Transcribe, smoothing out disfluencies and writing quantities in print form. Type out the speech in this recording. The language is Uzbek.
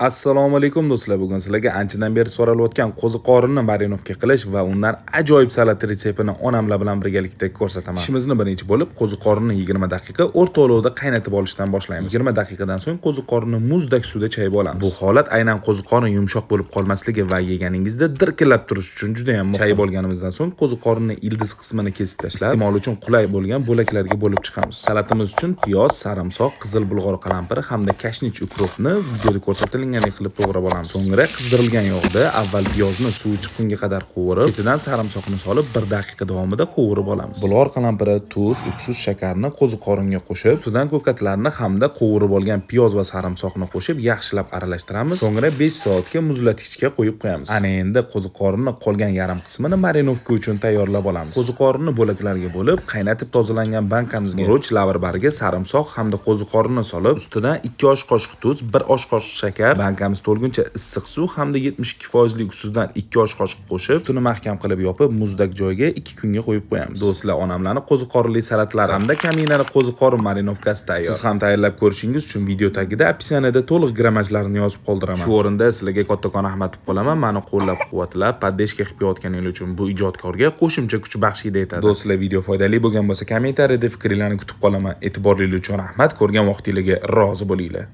Assalomu alaykum do'stlar. Bugun sizlarga anchadan beri so'ralayotgan qo'ziqorinni marinovka qilish va undan ajoyib salat retseptini onamlar bilan birgalikda ko'rsataman. Ishimizni birinchi bo'lib qo'ziqorinni 20 daqiqa o'rta olovda qaynatib olishdan boshlaymiz. 20 daqiqadan so'ng qo'ziqorinni muzdek suvda chayib olamiz. Bu holat aynan qo'ziqorin yumshoq bo'lib qolmasligi va yeganingizda dirkillab turish uchun juda ham muhim. Chayib olganimizdan so'ng qo'ziqorinni ildiz qismini kesib tashlab, iste'mol uchun qulay bo'lgan bo'laklarga bo'lib chiqamiz. Salatimiz uchun piyoz, sarimsoq, qizil bulg'or qalampiri hamda kashnich ukropni videoda ko'rsatilgan qilib to'g'rab olamiz. So'ngra qizdirilgan yog'da avval piyozni suvi chiqqunga qadar qovurib, ketidan sarimsoqni solib 1 daqiqa davomida qovurib olamiz. Bulg'or qalampiri, tuz, uksus shakarni qo'ziqoringa qo'shib, ustidan ko'katlarni hamda qovurib olgan piyoz va sarimsoqni qo'shib yaxshilab aralashtiramiz. So'ngra 5 soatga muzlatgichga qo'yib qo'yamiz. Ana endi qo'ziqorinni qolgan yarim qismini marinovka uchun tayyorlab olamiz. Qo'ziqorinni bo'laklarga bo'lib, qaynatib tozalangan bankamizga guruch, lavrbargi, sarimsoq hamda qo'ziqorinni solib, ustidan 2 osh qoshiq tuz, 1 osh qoshiq shakar, bankamiz to'lguncha issiq suv hamda 72% uksuzdan 2 osh qoshiq qo'shib, ustini mahkam qilib yopib, muzdak joyga 2 kunga qo'yib qo'yamiz. Do'stlar, onamlarning qo'ziqorinli salatlari hamda kaminali qo'ziqorin marinovkasi tayyor. Siz ham tayyorlab ko'rishingiz uchun video tagida opsiyonida to'liq grammajlarini yozib qoldiraman. Shu o'rinda sizlarga kattakon rahmat deb qolaman. Meni qo'llab-quvvatlab, podbeshka qilib yotganingiz uchun bu ijodkorga qo'shimcha kuch baxshida etadi. Do'stlar, video foydali bo'lgan bo'lsa, kommentariyada fikrlaringizni kutib qolaman. E'tiborli uchun rahmat. Ko'rgan vaqtingizga rozi bo'linglar.